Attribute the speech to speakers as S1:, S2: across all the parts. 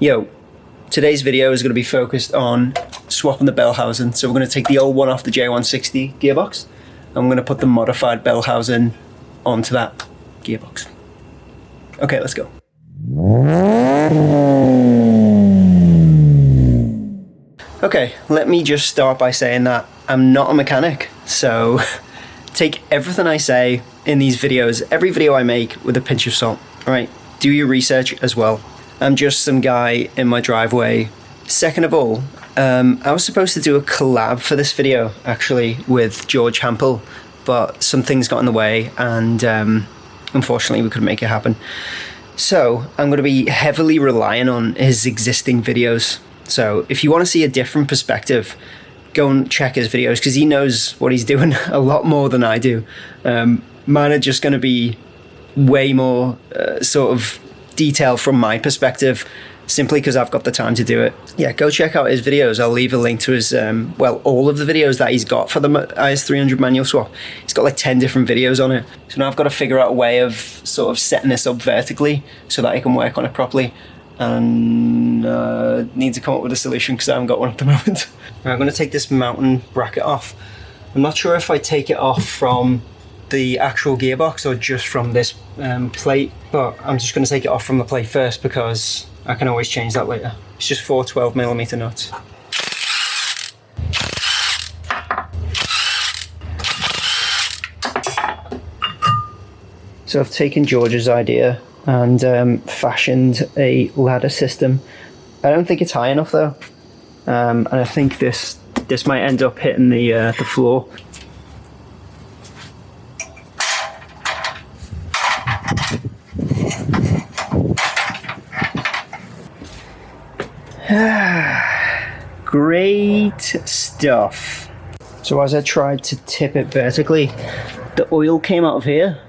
S1: Yo, today's video is going to be focused on swapping the bell housing. So we're going to take the old one off the J160 gearbox, and we're going to put the modified bell housing onto that gearbox. Okay, let's go. Okay, let me just start by saying that I'm not a mechanic, so take everything I say in these videos, every video I make, with a pinch of salt, alright? Do your research as well. I'm just some guy in my driveway. Second of all, I was supposed to do a collab for this video, actually, with George Hampl, but some things got in the way, and unfortunately we couldn't make it happen. So I'm going to be heavily relying on his existing videos. So if you want to see a different perspective, go and check his videos, because he knows what he's doing a lot more than I do. Mine are just going to be way more sort of detail from my perspective, simply because I've got the time to do it. Yeah, go check out his videos. I'll leave a link to his, well, all of the videos that he's got for the IS300 manual swap. He's got like 10 different videos on it. So now I've got to figure out a way of sort of setting this up vertically so that I can work on it properly. And need to come up with a solution because I haven't got one at the moment. I'm going to take this mounting bracket off. I'm not sure if I take it off from the actual gearbox or just from this plate, but I'm just going to take it off from the plate first because I can always change that later. It's just 4 12mm nuts. So I've taken George's idea and fashioned a ladder system. I don't think it's high enough though, and I think this might end up hitting the floor. Great stuff. So as I tried to tip it vertically, the oil came out of here.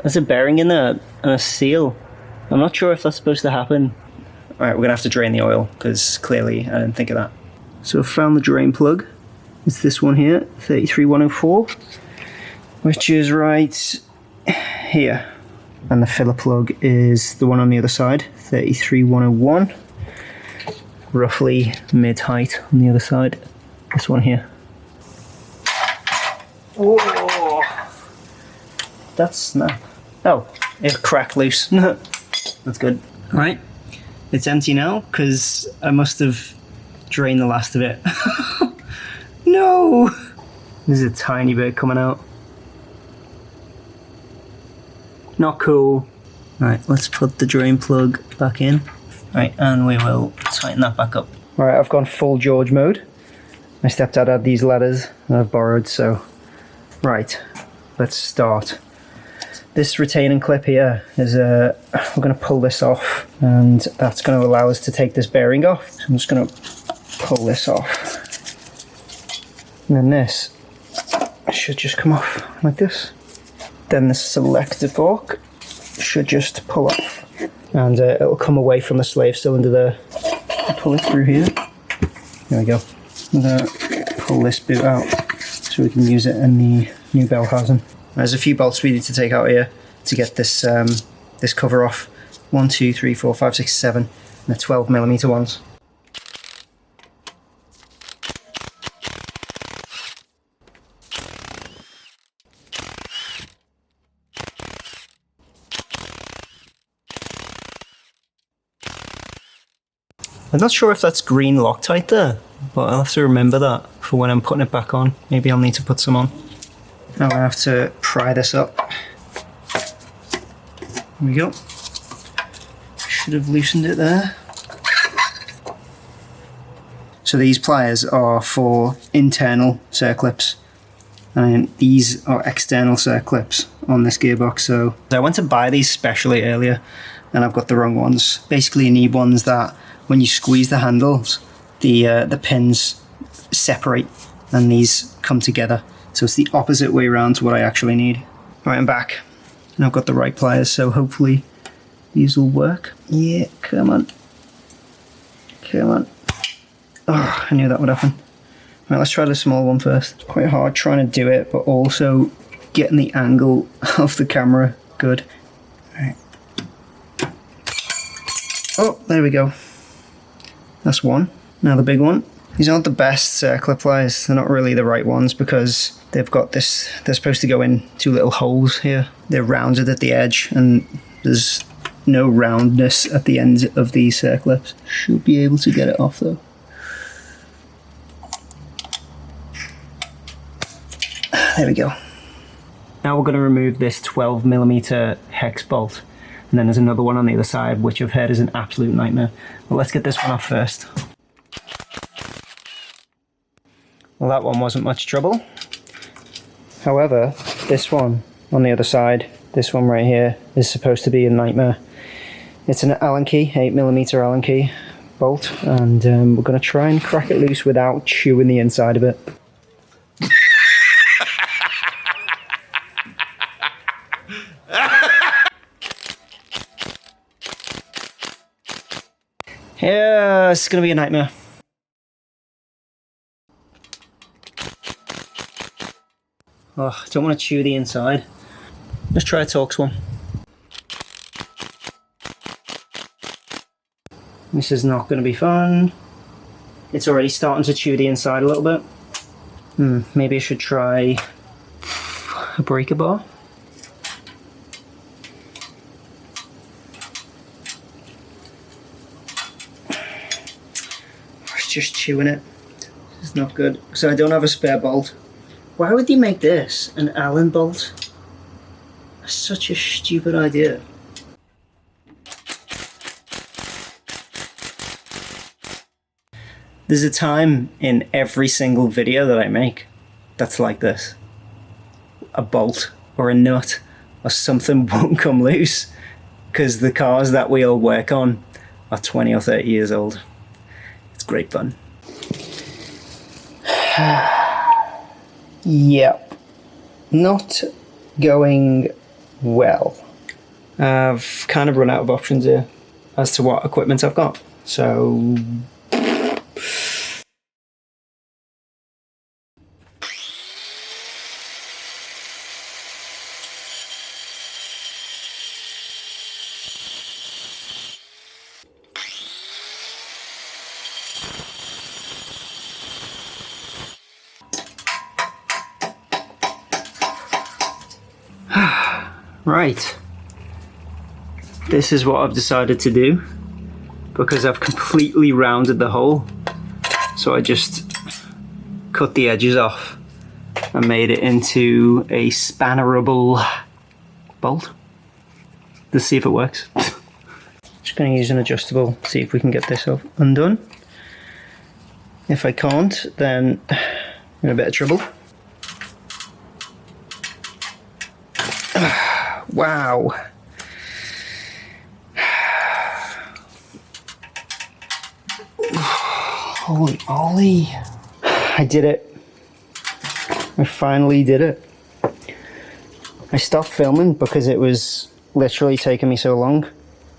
S1: There's a bearing in there and a seal. I'm not sure if that's supposed to happen. Alright, we're gonna have to drain the oil because clearly I didn't think of that. So I found the drain plug. It's this one here, 33104, which is right here. And the filler plug is the one on the other side, 33101. Roughly mid-height on the other side. This one here. Oh, that's snap. Oh, it cracked loose. That's good. Alright, it's empty now because I must have drained the last of it. No! There's a tiny bit coming out. Not cool. Alright, let's put the drain plug back in. Right, and we will tighten that back up. Alright, I've gone full George mode. My stepdad had these ladders that I've borrowed, so... Right, let's start. This retaining clip here is we're going to pull this off, and that's going to allow us to take this bearing off. So I'm just going to pull this off. And then this should just come off like this. Then the selector fork should just pull off. And it'll come away from the slave cylinder there. I'll pull it through here. There we go. I'm going to pull this boot out so we can use it in the new bell housing. There's a few bolts we need to take out here to get this this cover off. 1, 2, 3, 4, 5, 6, 7, and the 12mm ones. I'm not sure if that's green Loctite there, but I'll have to remember that for when I'm putting it back on. Maybe I'll need to put some on. Now I have to pry this up. There we go. Should have loosened it there. So these pliers are for internal circlips, and these are external circlips on this gearbox. So I went to buy these specially earlier, and I've got the wrong ones. Basically, you need ones that when you squeeze the handles, the pins separate, and these come together. So it's the opposite way around to what I actually need. Alright, I'm back. And I've got the right pliers, so hopefully these will work. Yeah, come on. Come on. Oh, I knew that would happen. Right, let's try the small one first. It's quite hard trying to do it, but also getting the angle of the camera good. Alright. Oh, there we go. That's one. Now the big one. These aren't the best circular pliers. They're not really the right ones because they've got this, they're supposed to go in 2 little holes here. They're rounded at the edge and there's no roundness at the ends of these circlips. Should be able to get it off though. There we go. Now we're going to remove this 12mm hex bolt, and then there's another one on the other side which I've heard is an absolute nightmare. But let's get this one off first. Well, that one wasn't much trouble. However, this one on the other side, this one right here, is supposed to be a nightmare. It's an Allen key, 8mm Allen key bolt, and we're going to try and crack it loose without chewing the inside of it. Yeah, it's going to be a nightmare. Oh, I don't want to chew the inside. Let's try a Torx one. This is not going to be fun. It's already starting to chew the inside a little bit. Maybe I should try a breaker bar. It's just chewing it. It's not good. So I don't have a spare bolt. Why would they make this an Allen bolt? That's such a stupid idea. There's a time in every single video that I make that's like this. A bolt or a nut or something won't come loose because the cars that we all work on are 20 or 30 years old. It's great fun. Yep. Not going well. I've kind of run out of options here as to what equipment I've got. So right, this is what I've decided to do because I've completely rounded the hole. So I just cut the edges off and made it into a spannerable bolt. Let's see if it works. Just going to use an adjustable, see if we can get this undone. If I can't, then I'm in a bit of trouble. Wow. Holy moly. I did it. I finally did it. I stopped filming because it was literally taking me so long.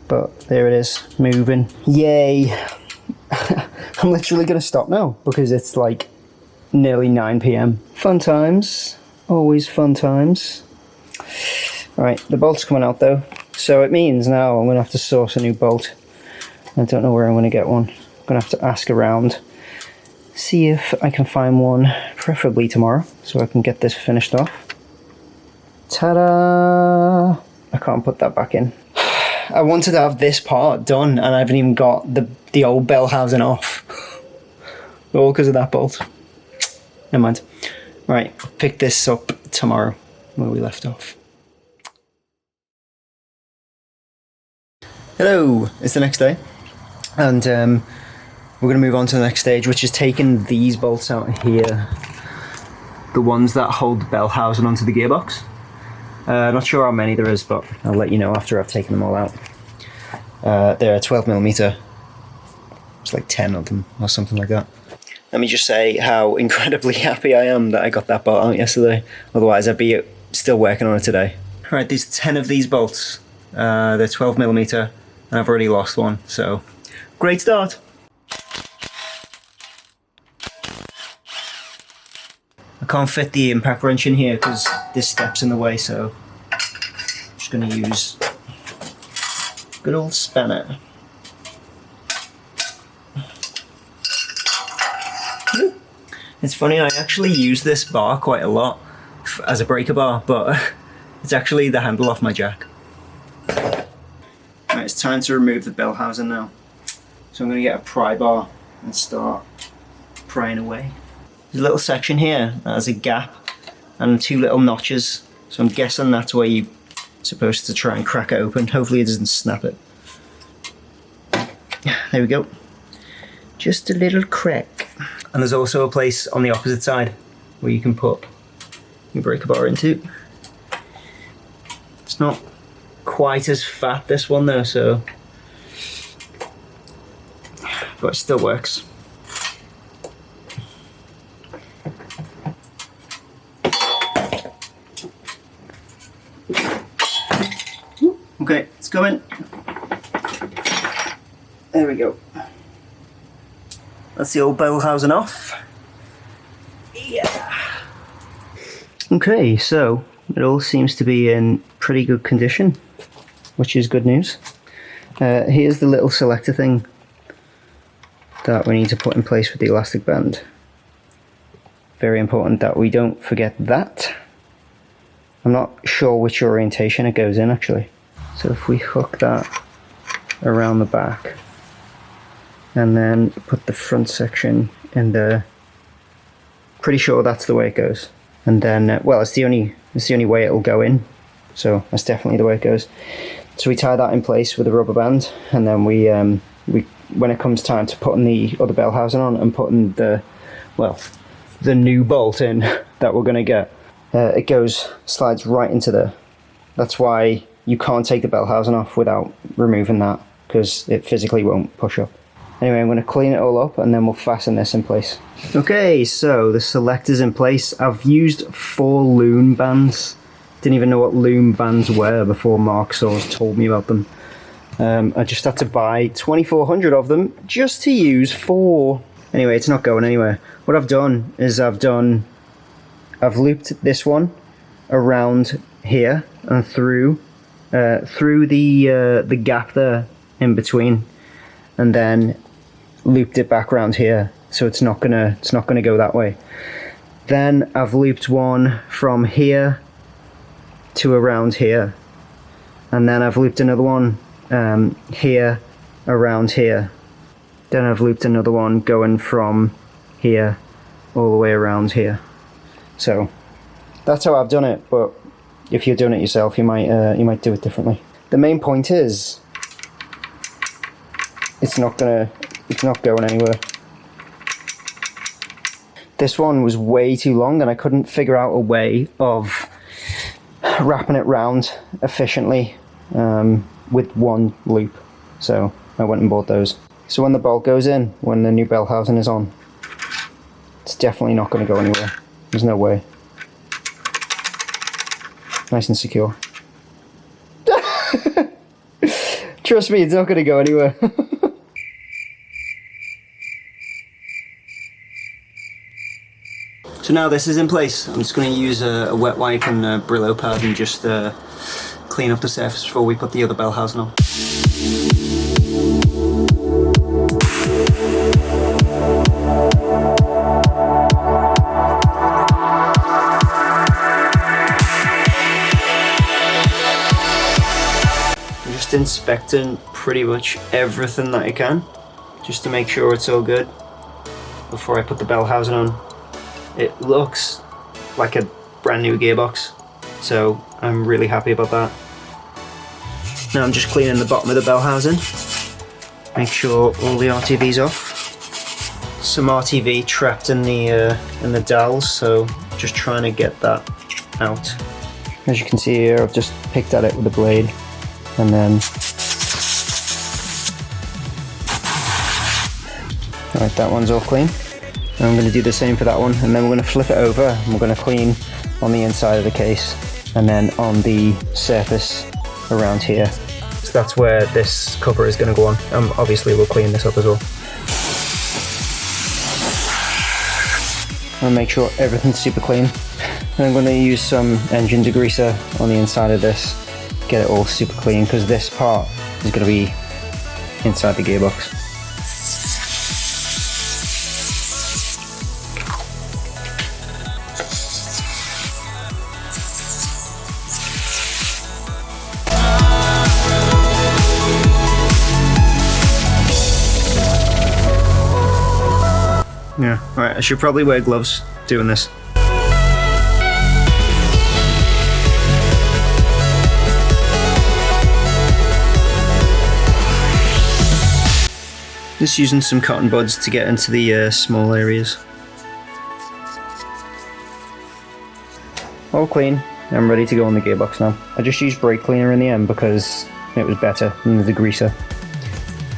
S1: But there it is, moving. Yay. I'm literally going to stop now because it's like nearly 9 PM. Fun times. Always fun times. Right, the bolt's coming out though, so it means now I'm going to have to source a new bolt. I don't know where I'm going to get one. I'm going to have to ask around, see if I can find one, preferably tomorrow, so I can get this finished off. Ta-da! I can't put that back in. I wanted to have this part done, and I haven't even got the old bell housing off. All because of that bolt. Never mind. Right, pick this up tomorrow, where we left off. Hello, it's the next day, and we're going to move on to the next stage, which is taking these bolts out here, the ones that hold the bell housing onto the gearbox. Not sure how many there is, but I'll let you know after I've taken them all out. They're 12mm, it's like 10 of them or something like that. Let me just say how incredibly happy I am that I got that bolt out yesterday, otherwise I'd be still working on it today. Right, there's 10 of these bolts, they're 12mm. And I've already lost one, so great start. I can't fit the impact wrench in here because this step's in the way, so I'm just going to use good old spanner. It's funny, I actually use this bar quite a lot as a breaker bar, but it's actually the handle off my jack. Right, it's time to remove the bell housing now. So I'm going to get a pry bar and start prying away. There's a little section here that has a gap and 2 little notches, so I'm guessing that's where you're supposed to try and crack it open. Hopefully it doesn't snap it. There we go. Just a little crack. And there's also a place on the opposite side where you can put your breaker bar into. It's not quite as fat, this one though, so, but it still works. Okay, it's going. There we go. That's the old bell housing off. Yeah. Okay, so it all seems to be in pretty good condition, which is good news. Here's the little selector thing that we need to put in place with the elastic band. Very important that we don't forget that. I'm not sure which orientation it goes in actually. So if we hook that around the back and then put the front section in there, pretty sure that's the way it goes. And then, well, it's the only way it'll go in, so that's definitely the way it goes. So we tie that in place with a rubber band, and then we when it comes time to putting the other bell housing on and putting the new bolt in that we're going to get, it slides right into there. That's why you can't take the bell housing off without removing that, because it physically won't push up. Anyway, I'm going to clean it all up and then we'll fasten this in place. Okay, so the selector's in place. I've used 4 loom bands. Didn't even know what loom bands were before Mark told me about them. I just had to buy 2,400 of them just to use 4. Anyway, it's not going anywhere. What I've done is I've looped this one around here and through the gap there in between, and then looped it back around here, so it's not gonna go that way. Then I've looped one from here to around here, and then I've looped another one here around here. Then I've looped another one going from here all the way around here. So that's how I've done it, but if you're doing it yourself, you might do it differently. The main point is it's not going anywhere. This one was way too long and I couldn't figure out a way of wrapping it round efficiently with one loop, so I went and bought those. So when the bolt goes in, when the new bell housing is on, it's definitely not going to go anywhere. There's no way. Nice and secure. Trust me, it's not going to go anywhere. So now this is in place, I'm just going to use a wet wipe and a Brillo pad and just clean up the surface before we put the other bell housing on. I'm just inspecting pretty much everything that I can, just to make sure it's all good before I put the bell housing on. It looks like a brand new gearbox, so I'm really happy about that. Now I'm just cleaning the bottom of the bell housing, make sure all the RTV's off. Some RTV trapped in the dowels, so just trying to get that out. As you can see here, I've just picked at it with a blade, and then alright, that one's all clean. And I'm going to do the same for that one, and then we're going to flip it over and we're going to clean on the inside of the case and then on the surface around here. So that's where this cover is going to go on. Obviously we'll clean this up as well. I'm going to make sure everything's super clean. And I'm going to use some engine degreaser on the inside of this, get it all super clean, because this part is going to be inside the gearbox. Yeah, alright, I should probably wear gloves doing this. Just using some cotton buds to get into the small areas. All clean. I'm ready to go on the gearbox now. I just used brake cleaner in the end because it was better than the degreaser.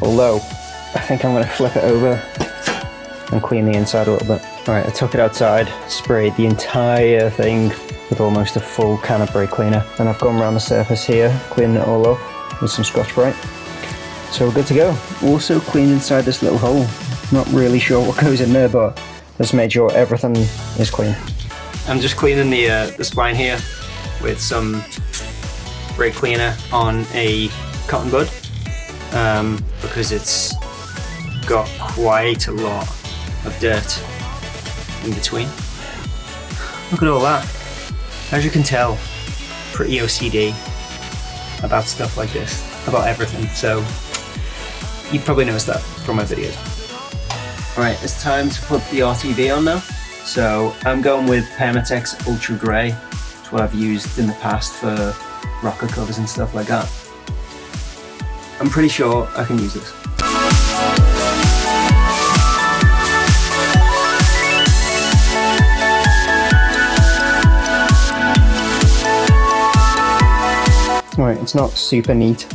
S1: Although, I think I'm going to flip it over and clean the inside a little bit. Alright, I took it outside, sprayed the entire thing with almost a full can of brake cleaner. And I've gone around the surface here, cleaning it all up with some Scotch-Brite. So we're good to go. Also cleaned inside this little hole. Not really sure what goes in there, but just made sure everything is clean. I'm just cleaning the spline here with some brake cleaner on a cotton bud because it's got quite a lot of dirt in between. Look at all that. As you can tell, pretty OCD about stuff like this, about everything. So you probably noticed that from my videos. Alright, it's time to put the RTV on now. So I'm going with Permatex Ultra Grey. It's what I've used in the past for rocker covers and stuff like that. I'm pretty sure I can use this. Right, it's not super neat,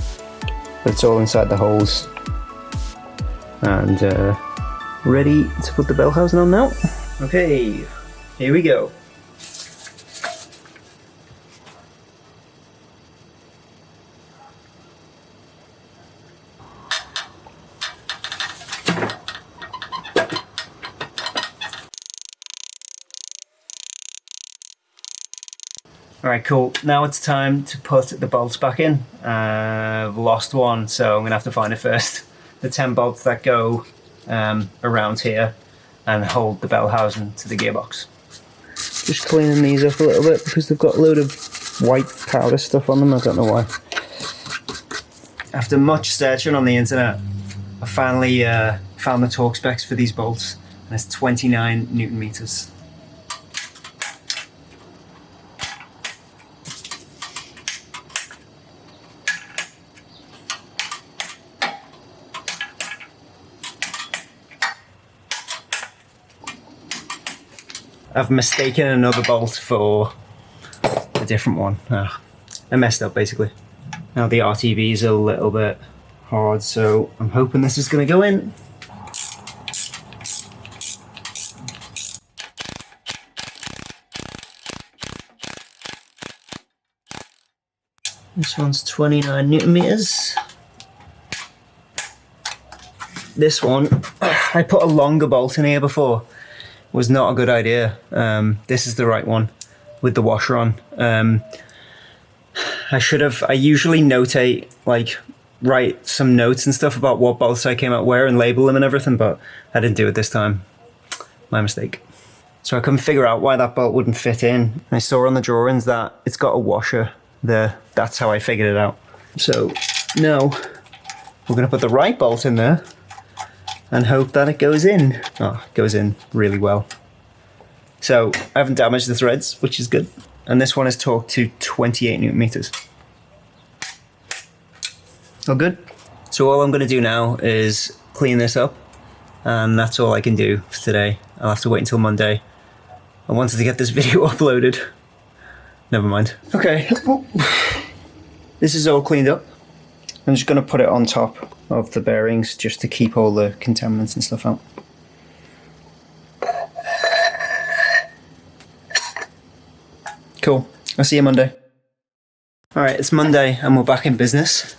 S1: but it's all inside the holes. And ready to put the bell housing on now. Okay, here we go. Alright, cool. Now it's time to put the bolts back in. I've lost one, so I'm gonna have to find it first. The 10 bolts that go around here and hold the bell housing to the gearbox. Just cleaning these up a little bit because they've got a load of white powder stuff on them. I don't know why. After much searching on the internet, I finally found the torque specs for these bolts, and it's 29 Newton meters. I've mistaken another bolt for a different one. I messed up basically. Now the RTV is a little bit hard, so I'm hoping this is going to go in. This one's 29 Newton meters. This one, I put a longer bolt in here before. Was not a good idea. This is the right one with the washer on. I usually notate, like write some notes and stuff about what bolts I came out where and label them and everything, but I didn't do it this time. My mistake. So I couldn't figure out why that bolt wouldn't fit in. I saw on the drawings that it's got a washer there. That's how I figured it out. So now we're gonna put the right bolt in there and hope that it goes in. Oh, it goes in really well. So I haven't damaged the threads, which is good. And this one is torqued to 28 Newton meters. All good. So all I'm gonna do now is clean this up, and that's all I can do for today. I'll have to wait until Monday. I wanted to get this video uploaded. Never mind. Okay, this is all cleaned up. I'm just gonna put it on top of the bearings just to keep all the contaminants and stuff out. Cool, I'll see you Monday. Alright, it's Monday and we're back in business.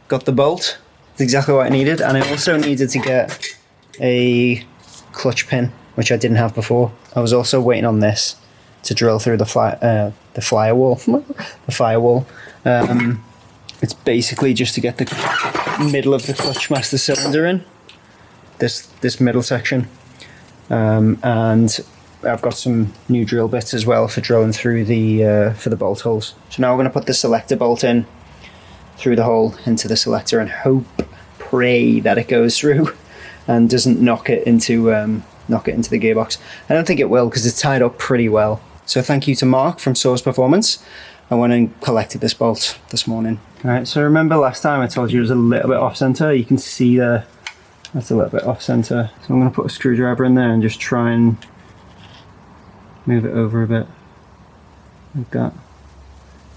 S1: Got the bolt, it's exactly what I needed, and I also needed to get a clutch pin, which I didn't have before. I was also waiting on this to drill through the firewall. The firewall. It's basically just to get the middle of the clutch master cylinder in, this middle section, and I've got some new drill bits as well for drilling through for the bolt holes. So now we're going to put the selector bolt in through the hole into the selector and pray that it goes through and doesn't knock it into knock it into the gearbox. I don't think it will because it's tied up pretty well. So thank you to Mark from Source Performance. I went and collected this bolt this morning. Alright, so remember last time I told you it was a little bit off center? You can see there, that's a little bit off center. So I'm going to put a screwdriver in there and just try and move it over a bit, like that.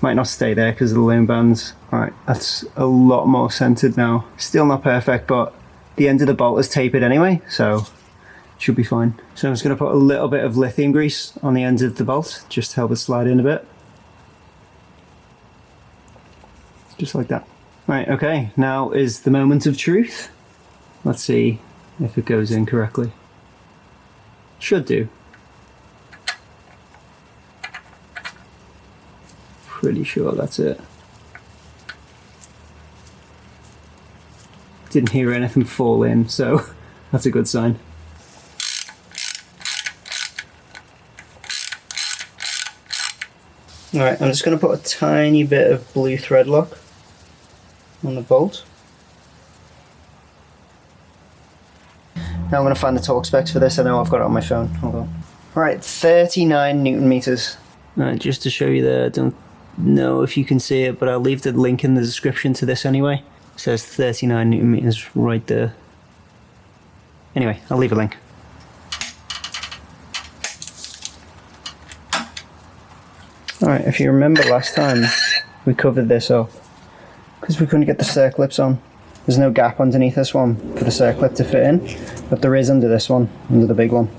S1: Might not stay there because of the loom bands. Alright, that's a lot more centered now. Still not perfect, but the end of the bolt is tapered anyway, so it should be fine. So I'm just going to put a little bit of lithium grease on the ends of the bolt, just to help it slide in a bit. Just like that. Right, okay, now is the moment of truth. Let's see if it goes in correctly. Should do. Pretty sure that's it. Didn't hear anything fall in, so that's a good sign. Alright, I'm just going to put a tiny bit of blue thread lock on the bolt. Now I'm going to find the torque specs for this. I know I've got it on my phone. Hold on. Alright, 39 Newton meters. Alright, just to show you there, I don't know if you can see it, but I'll leave the link in the description to this anyway. It says 39 Newton meters right there. Anyway, I'll leave a link. Alright, if you remember last time we covered this up because we couldn't get the circlips on. There's no gap underneath this one for the circlip to fit in, but there is under this one, under the big one.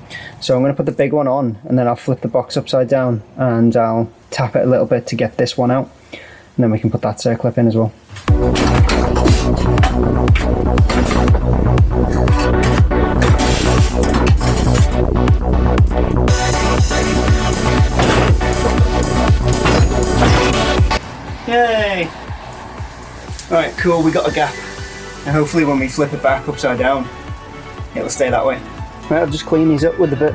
S1: So I'm going to put the big one on and then I'll flip the box upside down and I'll tap it a little bit to get this one out, and then we can put that circlip in as well. Yay! Alright, cool, we got a gap. And hopefully when we flip it back upside down, it'll stay that way. Right, I'll just clean these up with a bit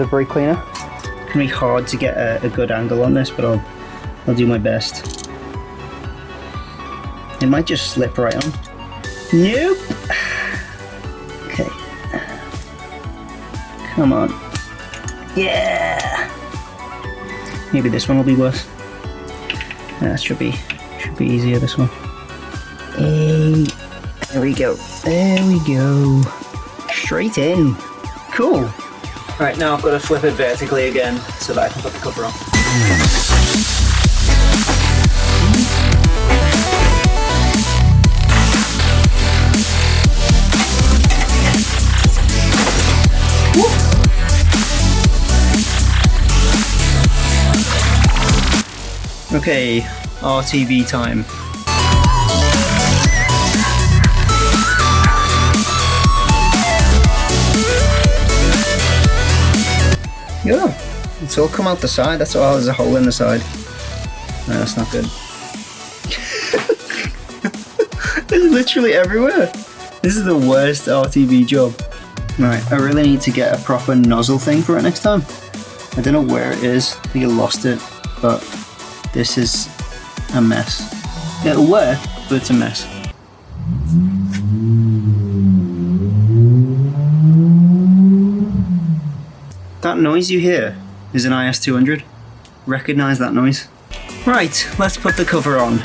S1: of brake cleaner. It's gonna be hard to get a good angle on this, but I'll do my best. It might just slip right on. Nope! Okay. Come on. Yeah! Maybe this one will be worse. That should be easier, this one. Hey, there we go. There we go. Straight in. Cool. Right, now I've got to flip it vertically again so that I can put the cover on. Okay, RTV time. Yeah, it's all come out the side. That's all. There's a hole in the side. No, that's not good. It's literally everywhere. This is the worst RTV job. Right, I really need to get a proper nozzle thing for it next time. I don't know where it is. I think I lost it, but this is a mess. It'll work, but it's a mess. That noise you hear is an IS200. Recognize that noise? Right, let's put the cover on.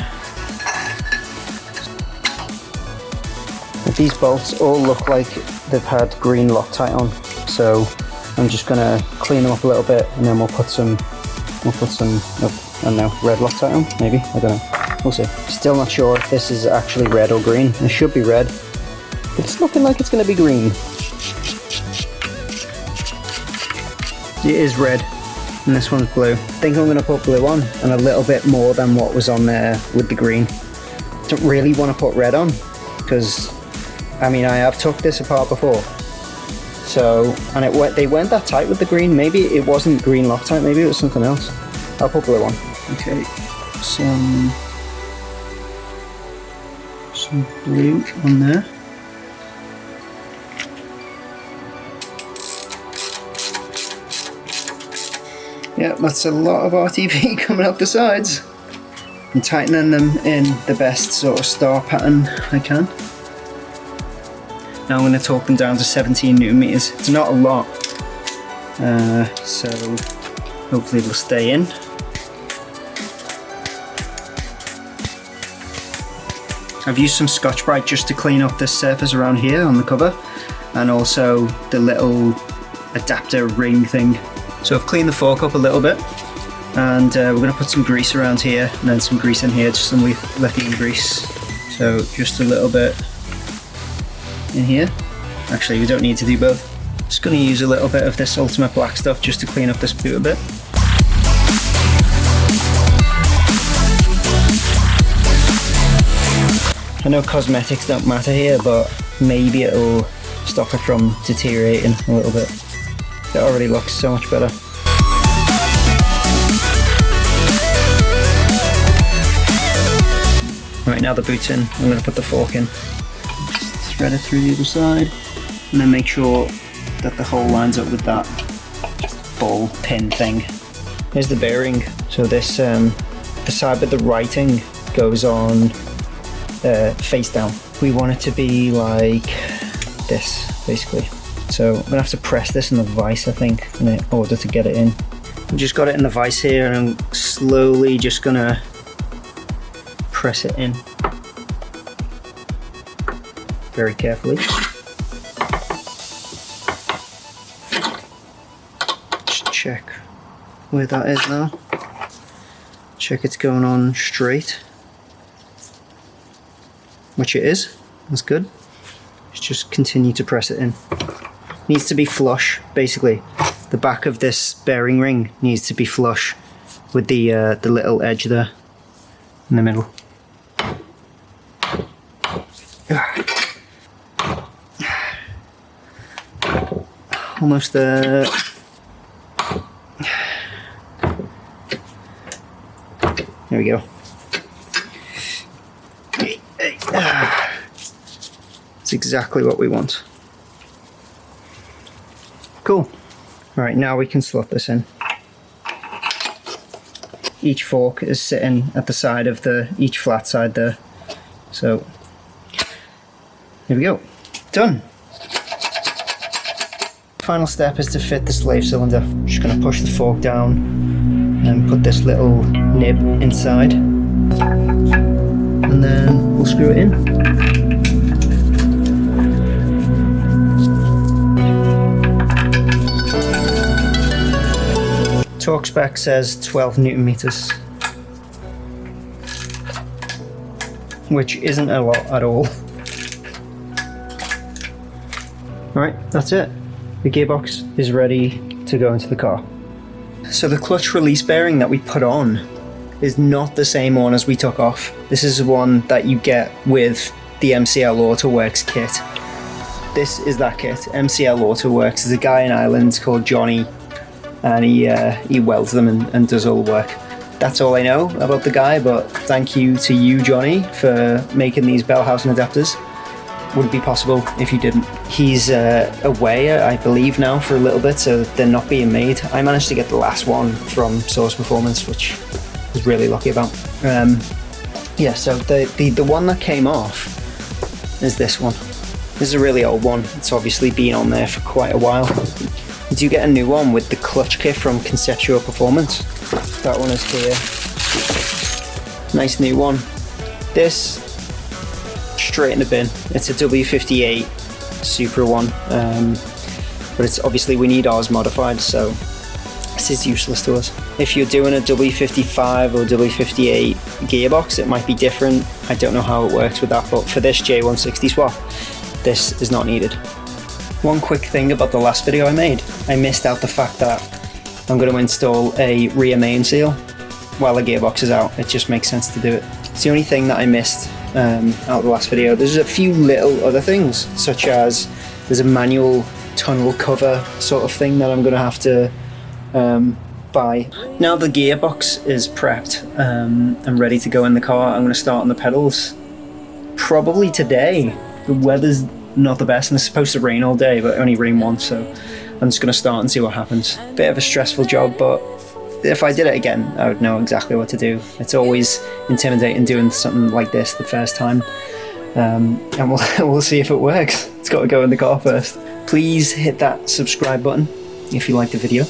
S1: These bolts all look like they've had green Loctite on, so I'm just gonna clean them up a little bit, and then we'll put some, oh, I don't know, red Loctite on, maybe? I don't know. We'll see. Still not sure if this is actually red or green. It should be red, but it's looking like it's gonna be green. It is red, and this one's blue. I think I'm gonna put blue on, and a little bit more than what was on there with the green. Don't really want to put red on, because I mean, I have took this apart before. So, and they weren't that tight with the green. Maybe it wasn't green Loctite, maybe it was something else. I'll put blue on. Okay, some blue on there. Yeah, that's a lot of RTV coming out the sides. I'm tightening them in the best sort of star pattern I can. Now I'm going to torque them down to 17 Newton meters. It's not a lot, so hopefully they'll stay in. I've used some Scotch-Brite just to clean up this surface around here on the cover, and also the little adapter ring thing. So I've cleaned the fork up a little bit, and we're going to put some grease around here and then some grease in here, just some lithium grease. So just a little bit in here. Actually, we don't need to do both. Just going to use a little bit of this Ultimate Black stuff just to clean up this boot a bit. I know cosmetics don't matter here, but maybe it'll stop it from deteriorating a little bit. It already looks so much better. Right, now the boot's in, I'm going to put the fork in. Just thread it through the other side, and then make sure that the hole lines up with that ball pin thing. Here's the bearing. So this, the side with the writing goes on face down. We want it to be like this, basically. So I'm gonna have to press this in the vise, I think, in order to get it in. I just got it in the vise here, and I'm slowly just gonna press it in. Very carefully. Just check where that is now. Check it's going on straight. Which it is. That's good. Just continue to press it in. Needs to be flush, basically. The back of this bearing ring needs to be flush with the little edge there in the middle. Almost there. There we go. It's exactly what we want. Cool. Alright, now we can slot this in. Each fork is sitting at the side of each flat side there. So, here we go. Done. Final step is to fit the slave cylinder. Just going to push the fork down and put this little nib inside. And then we'll screw it in. Torque spec says 12 Newton meters, which isn't a lot at all. Alright, that's it. The gearbox is ready to go into the car. So the clutch release bearing that we put on is not the same one as we took off. This is the one that you get with the MCL AutoWorks kit. This is that kit. MCL AutoWorks is a guy in Ireland called Johnny, and he welds them and does all the work. That's all I know about the guy, but thank you to you, Johnny, for making these Bellhousing adapters. Wouldn't be possible if you didn't. He's away, I believe, now for a little bit, so they're not being made. I managed to get the last one from Source Performance, which I was really lucky about. Yeah, so the one that came off is this one. This is a really old one. It's obviously been on there for quite a while. You do get a new one with the clutch kit from Conceptua Performance. That one is here. Nice new one. This, straight in the bin. It's a W58 Supra one, but it's obviously we need ours modified, so this is useless to us. If you're doing a W55 or W58 gearbox, it might be different. I don't know how it works with that, but for this J160 swap, this is not needed. One quick thing about the last video I made, I missed out the fact that I'm going to install a rear main seal while the gearbox is out. It just makes sense to do it. It's the only thing that I missed out of the last video. There's a few little other things, such as there's a manual tunnel cover sort of thing that I'm going to have to buy. Now the gearbox is prepped and ready to go in the car, I'm going to start on the pedals probably today. The weather's not the best and it's supposed to rain all day, but it only rained once, so I'm just going to start and see what happens. Bit of a stressful job, but if I did it again, I would know exactly what to do. It's always intimidating doing something like this the first time. and we'll see if it works. It's got to go in the car first. Please hit that subscribe button if you like the video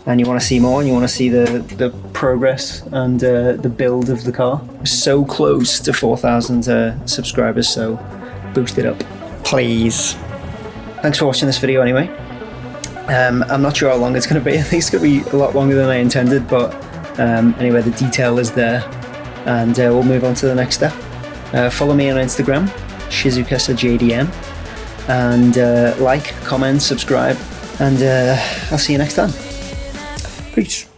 S1: and you want to see more and you want to see the progress and the build of the car. We're so close to 4,000 subscribers, so boost it up, please. Thanks for watching this video anyway. I'm not sure how long it's going to be. I think it's going to be a lot longer than I intended, but anyway, the detail is there, and we'll move on to the next step. Follow me on Instagram, Shizukesa JDM, and like, comment, subscribe, and I'll see you next time. Peace.